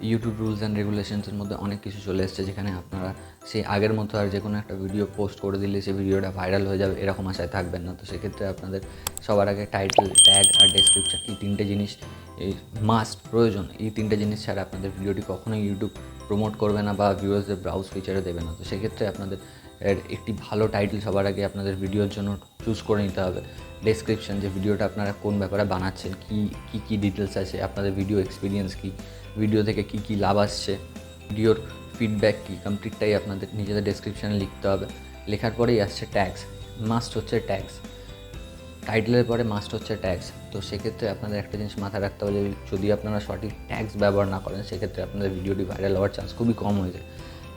YouTube rules and রেগুলেশনসের মধ্যে অনেক কিছু চলে এসেছে, যেখানে আপনারা সেই আগের মতো আর যে কোনো একটা ভিডিও পোস্ট করে দিলে সেই ভিডিওটা ভাইরাল হয়ে যাবে এরকম আশায় থাকবেন না। তো সেক্ষেত্রে আপনাদের সবার আগে টাইটেল, ট্যাগ আর ডেসক্রিপশন, এই তিনটে জিনিস এই মাস্ট প্রয়োজন। এই তিনটে জিনিস ছাড়া আপনাদের ভিডিওটি কখনোই ইউটিউব প্রমোট করবে না বা ভিউয়ার্সদের ব্রাউজ ফিচারে দেবে না। তো সেক্ষেত্রে আপনাদের একটি ভালো টাইটেল সবার আগে আপনাদের ভিডিওর জন্য চুজ করে নিতে হবে। ডেসক্রিপশন, যে ভিডিওটা আপনারা কোন ব্যাপারে বানাচ্ছেন, কী ডিটেলস আছে, আপনাদের ভিডিও এক্সপিরিয়েন্স কী, ভিডিও থেকে কী লাভ আসছে, ভিডিওর ফিডব্যাক কী, কমপ্লিটটাই আপনাদের নিজেদের ডেসক্রিপশানে লিখতে হবে। লেখার পরেই আসছে ট্যাগস। মাস্ট হচ্ছে ট্যাগস, টাইটেলের পরে মাস্ট হচ্ছে ট্যাগস। তো সেক্ষেত্রে আপনাদের একটা জিনিস মাথায় রাখতে হবে, যদি আপনারা সঠিক ট্যাগস ব্যবহার না করেন সেক্ষেত্রে আপনাদের ভিডিওটি ভাইরাল হওয়ার চান্স খুবই কম হয়ে যায়।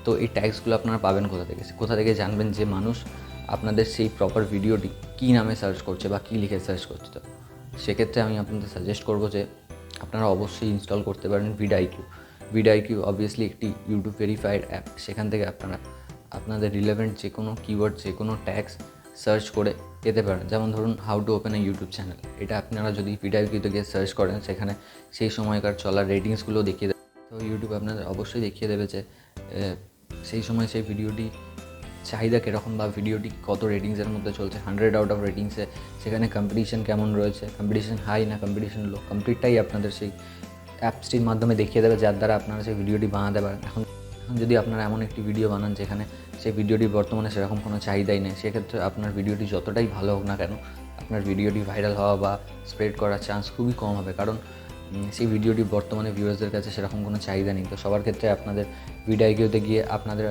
তো এই ট্যাগসগুলো আপনারা পাবেন কোথা থেকে জানবেন যে মানুষ আপনাদের সেই প্রপার ভিডিওটি কী নামে সার্চ করছে বা কী লিখে সার্চ করছে। তো সেক্ষেত্রে আমি আপনাদের সাজেস্ট করবো যে আপনারা অবশ্যই ইনস্টল করতে পারেন ভিডিআইকিউ অবভিয়াসলি একটি ইউটিউব ভেরিফাইড অ্যাপ। সেখান থেকে আপনারা আপনাদের রিলেভেন্ট যে কোনো কিওয়ার্ড, যে কোনো ট্যাগস সার্চ করে পেতে পারেন। যেমন ধরুন, how to open A YouTube channel, এটা আপনারা যদি ভিডিআইকিউতে গিয়ে সার্চ করেন সেখানে সেই সময়কার চলা রেটিংসগুলো দেখিয়ে দেবে। তো ইউটিউব আপনাদের অবশ্যই দেখিয়ে দেবে যে সেই সময় সেই ভিডিওটি চাহিদা কীরকম বা ভিডিওটি কত রেটিংসের মধ্যে চলছে। 100 আউট অফ রেটিংসে সেখানে কম্পিটিশন কেমন রয়েছে, কম্পিটিশন হাই না কম্পিটিশন লো, কমপ্লিটটাই আপনাদের সেই অ্যাপসটির মাধ্যমে দেখিয়ে দেবে, যার দ্বারা আপনারা সেই ভিডিওটি বানাতে পারেন। এখন যদি আপনারা এমন একটি ভিডিও বানান যেখানে সেই ভিডিওটির বর্তমানে সেরকম কোনো চাহিদাই নেই, সেক্ষেত্রে আপনার ভিডিওটি যতটাই ভালো হোক না কেন, আপনার ভিডিওটি ভাইরাল হওয়া বা স্প্রেড করার চান্স খুবই কম হবে, কারণ সেই ভিডিওটি বর্তমানে ভিউয়ার্সদের কাছে সেরকম কোনো চাহিদা নেই। তো সবার ক্ষেত্রে আপনাদের ভিডিওতে গিয়ে আপনাদের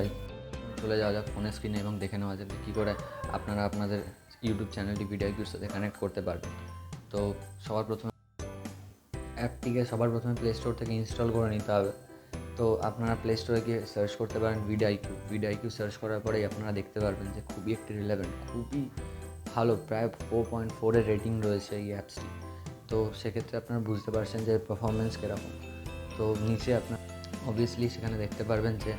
চলে যাওয়া যাক ফোনের স্ক্রিনে এবং দেখে নেওয়া যাবে কী করে আপনারা আপনাদের ইউটিউব চ্যানেলটি ভিডিওর সাথে কানেক্ট করতে পারবেন। তো অ্যাপটিকে সবার প্রথমে প্লে স্টোর থেকে ইনস্টল করে নিতে হবে। তো আপনারা প্লে স্টোরে গিয়ে সার্চ করতে পারেন ভিডিআইকিউ সার্চ করার পরেই আপনারা দেখতে পারবেন যে খুবই একটি রিলেভেন্ট, খুবই ভালো, প্রায় 4.4-এর রেটিং রয়েছে এই অ্যাপসটি। তো সেক্ষেত্রে আপনারা বুঝতে পারছেন যে পারফরমেন্স কীরকম। তো নিচে আপনার অবভিয়াসলি সেখানে দেখতে পারবেন যে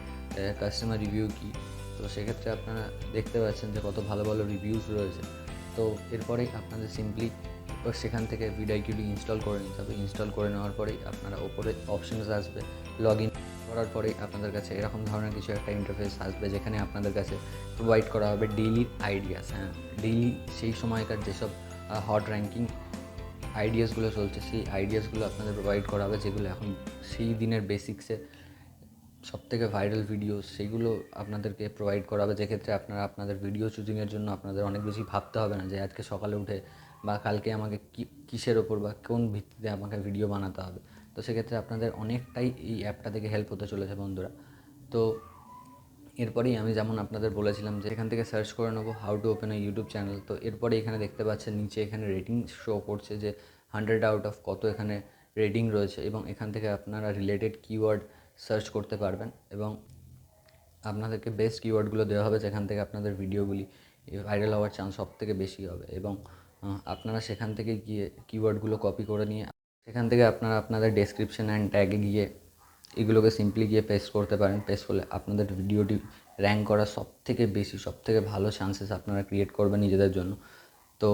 কাস্টমার রিভিউ কী। তো সেক্ষেত্রে আপনারা দেখতে পাচ্ছেন যে কত ভালো ভালো রিভিউস রয়েছে। তো এরপরেই আপনাদের সিম্পলি সেখান থেকে ভিডিওটি ইনস্টল করে নিতে হবে। ইনস্টল করে নেওয়ার পরেই আপনারা ওপরে অপশনস আসবে, লগ ইন করার পরেই আপনাদের কাছে এরকম ধরনের কিছু একটা ইন্টারফেস আসবে, যেখানে আপনাদের কাছে প্রোভাইড করা হবে ডেইলি আইডিয়াস। ডেইলি সেই সময়কার যেসব হট র্যাঙ্কিং আইডিয়াসগুলো চলছে সেই আইডিয়াসগুলো আপনাদের প্রোভাইড করা হবে, যেগুলো এখন সেই দিনের বেসিক্সে সবথেকে ভাইরাল ভিডিও, সেগুলো আপনাদেরকে প্রোভাইড করা হবে। যেক্ষেত্রে আপনারা আপনাদের ভিডিও চুজিংয়ের জন্য আপনাদের অনেক বেশি ভাবতে হবে না যে আজকে সকালে উঠে বা কালকে আমাকে কিসের ওপর বা কোন ভিত্তিতে আমাকে ভিডিও বানাতে হবে। তো সেক্ষেত্রে আপনাদের অনেকটাই এই অ্যাপটা থেকে হেল্প হতে চলেছে বন্ধুরা। তো এরপরেই আমি যেমন আপনাদের বলেছিলাম যে এখান থেকে সার্চ করে নেবো how to open A YouTube channel. তো এরপরে এখানে দেখতে পাচ্ছেন নিচে এখানে রেটিং শো করছে যে 100 আউট অফ কত এখানে রেটিং রয়েছে, এবং এখান থেকে আপনারা রিলেটেড কিওয়ার্ড সার্চ করতে পারবেন এবং আপনাদেরকে বেস্ট কিওয়ার্ডগুলো দেওয়া হবে, যেখান থেকে আপনাদের ভিডিওগুলি ভাইরাল হওয়ার চান্স সবথেকে বেশি হবে। এবং আপনারা সেখান থেকে গিয়ে কিওয়ার্ডগুলো কপি করে নিয়ে সেখান থেকে আপনারা আপনাদের ডেসক্রিপশন অ্যান্ড ট্যাগে গিয়ে এগুলোকে সিম্পলি গিয়ে পেস্ট করতে পারেন। পেস্ট করলে আপনাদের ভিডিওটি র্যাঙ্ক করার সবথেকে ভালো চান্সেস আপনারা ক্রিয়েট করবেন নিজেদের জন্য। তো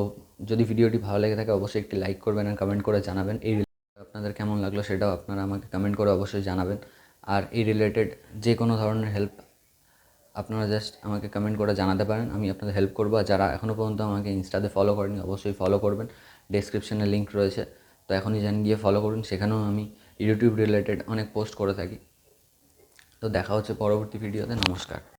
যদি ভিডিওটি ভালো লেগে থাকে অবশ্যই একটি লাইক করবেন আর কমেন্ট করে জানাবেন এই আপনাদের কেমন লাগলো, সেটাও আপনারা আমাকে কমেন্ট করে অবশ্যই জানাবেন। আর এই রিলেটেড যে কোনো ধরনের হেল্প আপনারা জাস্ট আমাকে কমেন্ট করে জানাতে পারেন, আমি আপনাদের হেল্প করবো। আর যারা এখনও পর্যন্ত আমাকে ইনস্টাতে ফলো করেনি অবশ্যই ফলো করবেন, ডেসক্রিপশনে লিঙ্ক রয়েছে। তো এখনই গিয়ে ফলো করুন, সেখানেও আমি ইউটিউব রিলেটেড অনেক পোস্ট করে থাকি। তো দেখা হচ্ছে পরবর্তী ভিডিওতে। নমস্কার।